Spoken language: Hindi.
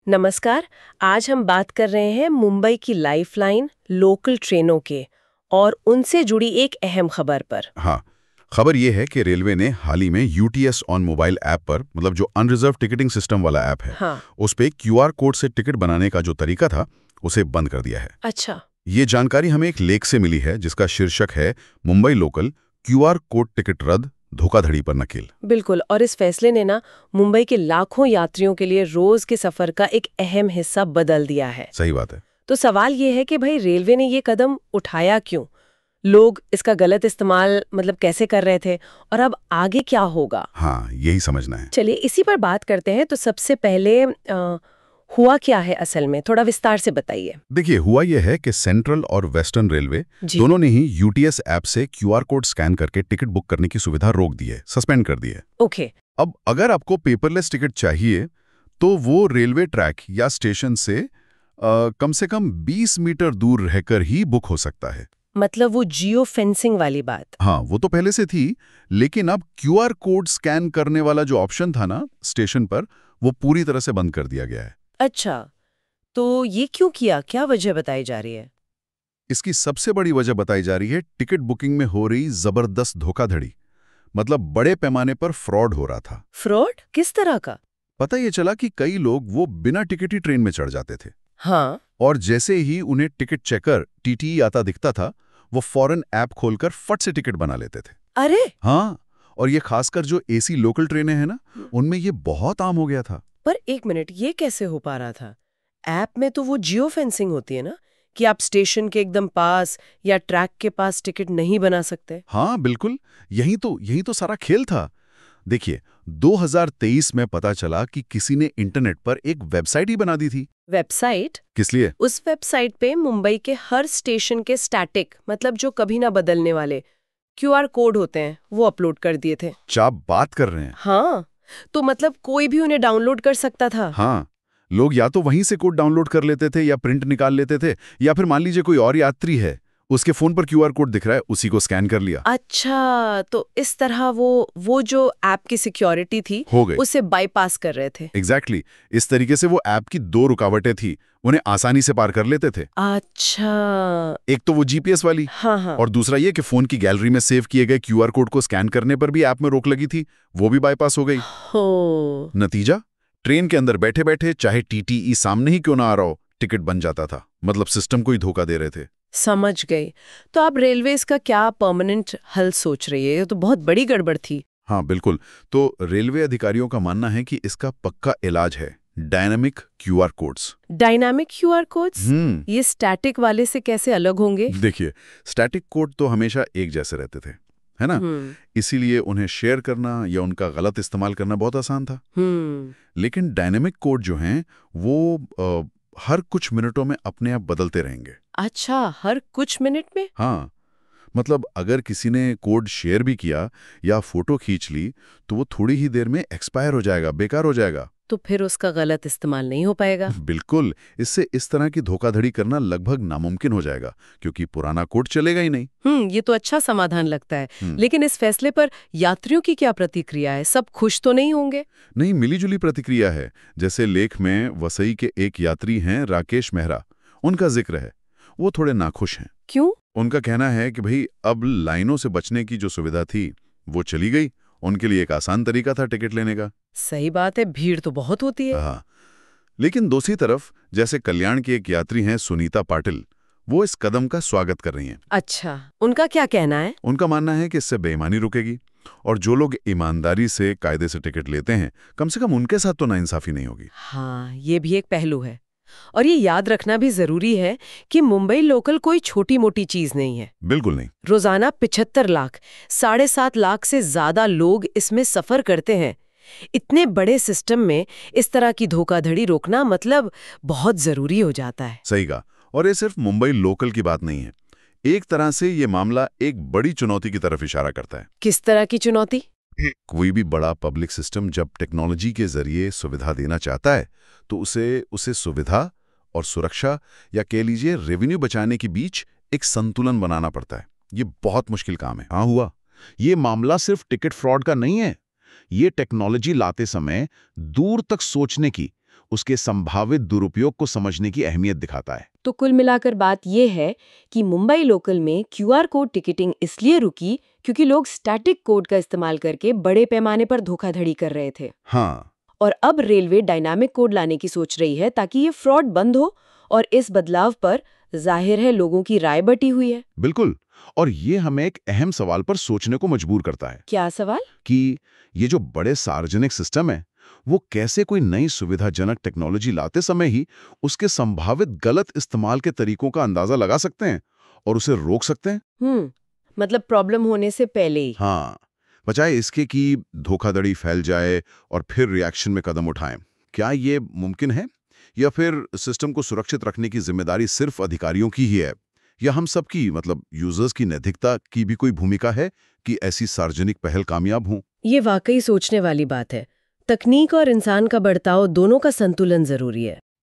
नमस्कार। आज हम बात कर रहे हैं मुंबई की लाइफलाइन लोकल ट्रेनों के और उनसे जुड़ी एक अहम खबर पर। हाँ, खबर ये है कि रेलवे ने हाल ही में यूटीएस ऑन मोबाइल ऐप पर मतलब जो अनरिजर्व टिकटिंग सिस्टम वाला ऐप है, हाँ। उस पे क्यूआर कोड से टिकट बनाने का जो तरीका था उसे बंद कर दिया है। अच्छा। ये जानकारी हमें एक लेख से मिली है जिसका शीर्षक है Mumbai local QR code ticket रद्द, धोखाधड़ी पर नकेल। बिल्कुल। और इस फैसले ने ना मुंबई के लाखों यात्रियों के लिए रोज के सफर का एक अहम हिस्सा बदल दिया है। सही बात है। तो सवाल ये है कि भाई रेलवे ने ये कदम उठाया क्यों? लोग इसका गलत इस्तेमाल कैसे कर रहे थे और अब आगे क्या होगा? हाँ, यही समझना है। चलिए इसी पर बात करते हैं। तो सबसे पहले हुआ क्या है असल में, थोड़ा विस्तार से बताइए। देखिए, हुआ यह है कि सेंट्रल और वेस्टर्न रेलवे जी। दोनों ने ही यूटीएस ऐप से क्यूआर कोड स्कैन करके टिकट बुक करने की सुविधा रोक दी है, सस्पेंड कर दी है। ओके। अब अगर आपको पेपरलेस टिकट चाहिए तो वो रेलवे ट्रैक या स्टेशन कम से कम 20 मीटर दूर रहकर ही बुक हो सकता है। मतलब वो जियो फेंसिंग वाली बात। हाँ, वो तो पहले से थी, लेकिन अब क्यूआर कोड स्कैन करने वाला जो ऑप्शन था ना स्टेशन पर, वो पूरी तरह से बंद कर दिया गया है। अच्छा, तो ये क्यों किया, क्या वजह बताई जा रही है? इसकी सबसे बड़ी वजह बताई जा रही है टिकट बुकिंग में हो रही जबरदस्त धोखाधड़ी। मतलब बड़े पैमाने पर फ्रॉड हो रहा था। फ्रॉड किस तरह का? पता ये चला कि कई लोग वो बिना टिकट ही ट्रेन में चढ़ जाते थे, हाँ। और जैसे ही उन्हें टिकट चेकर टीटीई आता दिखता था, वो फौरन ऐप खोलकर फट से टिकट बना लेते थे। अरे। हाँ, और ये खासकर जो एसी लोकल ट्रेनें हैं ना, उनमें ये बहुत आम हो गया था। पर एक मिनट, ये कैसे हो पा रहा था? ऐप में तो वो जियो फेंसिंग होती है ना, कि आप स्टेशन के एकदम पास या ट्रैक के पास टिकट नहीं बना सकते। हाँ बिल्कुल, यही तो सारा खेल था। देखिए, 2023 में पता चला कि किसी ने इंटरनेट पर एक वेबसाइट ही बना दी थी। वेबसाइट? किस लिए? उस वेबसाइट पे मुंबई के हर स्टेशन के स्टैटिक, जो कभी ना बदलने वाले क्यूआर कोड होते हैं, वो अपलोड कर दिए थे। क्या बात कर रहे हैं? हाँ, तो कोई भी उन्हें डाउनलोड कर सकता था। हाँ, लोग या तो वहीं से कोड डाउनलोड कर लेते थे या प्रिंट निकाल लेते थे, या फिर मान लीजिए कोई और यात्री है, उसके फोन पर क्यूआर कोड दिख रहा है, उसी को स्कैन कर लिया। अच्छा, तो इस तरह वो जो ऐप की सिक्योरिटी थी हो गई। उसे बाईपास कर रहे थे। एग्जैक्टली। इस तरीके से वो ऐप की दो रुकावटें थी, उन्हें आसानी से पार कर लेते थे। अच्छा। एक तो वो जीपीएस वाली, हाँ हाँ। और दूसरा ये कि फोन की गैलरी में सेव किए गए क्यूआर कोड को स्कैन करने पर भी ऐप में रोक लगी थी, वो भी बाईपास हो गई। हो। नतीजा, ट्रेन के अंदर बैठे बैठे चाहे टीटीई सामने ही क्यों ना आ रहा हो, टिकट बन जाता था। मतलब सिस्टम को ही धोखा दे रहे थे। समझ गई। तो अब रेलवे इसका क्या परमानेंट हल सोच रही है? ये तो बहुत बड़ी गड़बड़ थी। हाँ बिल्कुल। तो रेलवे अधिकारियों का मानना है कि इसका पक्का इलाज है dynamic QR codes. Dynamic QR codes? ये स्टैटिक वाले से कैसे अलग होंगे? देखिए, स्टैटिक कोड तो हमेशा एक जैसे रहते थे, है ना? इसीलिए उन्हें शेयर करना या उनका गलत इस्तेमाल करना बहुत आसान था। लेकिन डायनेमिक कोड जो हैं वो हर कुछ मिनटों में अपने आप बदलते रहेंगे। अच्छा, हर कुछ मिनट में? हाँ, मतलब अगर किसी ने कोड शेयर भी किया या फोटो खींच ली, तो वो थोड़ी ही देर में एक्सपायर हो जाएगा, बेकार हो जाएगा। तो फिर उसका गलत इस्तेमाल नहीं हो पाएगा? बिल्कुल। इससे इस तरह की धोखाधड़ी करना लगभग नामुमकिन हो जाएगा, क्योंकि पुराना कोड चलेगा ही नहीं। ये तो अच्छा समाधान लगता है। लेकिन इस फैसले पर यात्रियों की क्या प्रतिक्रिया है? सब खुश तो नहीं होंगे? नहीं, मिलीजुली प्रतिक्रिया है। जैसे लेख में वसई के एक यात्री हैं राकेश मेहरा, उनका जिक्र है। वो थोड़े नाखुश हैं। क्यों? उनका कहना है कि भाई अब लाइनों से बचने की जो सुविधा थी वो चली गई। उनके लिए एक आसान तरीका था टिकट लेने का। सही बात है, भीड़ तो बहुत होती है। हाँ, लेकिन दूसरी तरफ जैसे कल्याण की एक यात्री हैं सुनीता पाटिल, वो इस कदम का स्वागत कर रही हैं। अच्छा, उनका क्या कहना है? उनका मानना है कि इससे बेईमानी रुकेगी, और जो लोग ईमानदारी से कायदे से टिकट लेते हैं, कम से कम उनके साथ तो नाइंसाफी नहीं होगी। हाँ, ये भी एक पहलू है। और ये याद रखना भी जरूरी है कि मुंबई लोकल कोई छोटी मोटी चीज नहीं है। बिल्कुल नहीं। रोजाना 75 लाख, 7.5 लाख से ज्यादा लोग इसमें सफर करते हैं। इतने बड़े सिस्टम में इस तरह की धोखाधड़ी रोकना बहुत जरूरी हो जाता है। सही कहा। और ये सिर्फ मुंबई लोकल की बात नहीं है। एक तरह से ये मामला एक बड़ी चुनौती की तरफ इशारा करता है। किस तरह की चुनौती? कोई भी बड़ा पब्लिक सिस्टम जब टेक्नोलॉजी के जरिए सुविधा देना चाहता है, तो उसे सुविधा और सुरक्षा, या कह लीजिए रेवेन्यू बचाने के बीच एक संतुलन बनाना पड़ता है। ये बहुत मुश्किल काम है। हाँ हुआ। ये मामला सिर्फ टिकट फ्रॉड का नहीं है। ये टेक्नोलॉजी लाते समय दूर तक सोचने की उसके संभावित दुरुपयोग को समझने की अहमियत दिखाता है। तो कुल मिलाकर बात यह है कि मुंबई लोकल में क्यूआर कोड टिकटिंग इसलिए रुकी क्योंकि लोग स्टैटिक कोड का इस्तेमाल करके बड़े पैमाने पर धोखाधड़ी कर रहे थे। हाँ, और अब रेलवे डायनामिक कोड लाने की सोच रही है ताकि ये फ्रॉड बंद हो, और इस बदलाव पर जाहिर है लोगों की राय बटी हुई है। बिल्कुल, और ये हमें एक अहम सवाल पर सोचने को मजबूर करता है क्या सवाल? कि ये जो बड़े सार्वजनिक सिस्टम है वो कैसे कोई नई सुविधाजनक टेक्नोलॉजी लाते समय ही उसके संभावित गलत इस्तेमाल के तरीकों का अंदाजा लगा सकते हैं और उसे रोक सकते हैं। मतलब प्रॉब्लम होने से पहले ही। हाँ, बजाय इसके कि धोखाधड़ी फैल जाए और फिर रिएक्शन में कदम उठाएं। क्या ये मुमकिन है, या फिर सिस्टम को सुरक्षित रखने की जिम्मेदारी सिर्फ अधिकारियों की ही है, या हम सबकी मतलब यूजर्स की नैतिकता की भी कोई भूमिका है कि ऐसी सार्वजनिक पहल कामयाब हों? ये वाकई सोचने वाली बात है। तकनीक और इंसान का बर्ताव दोनों का संतुलन जरूरी है।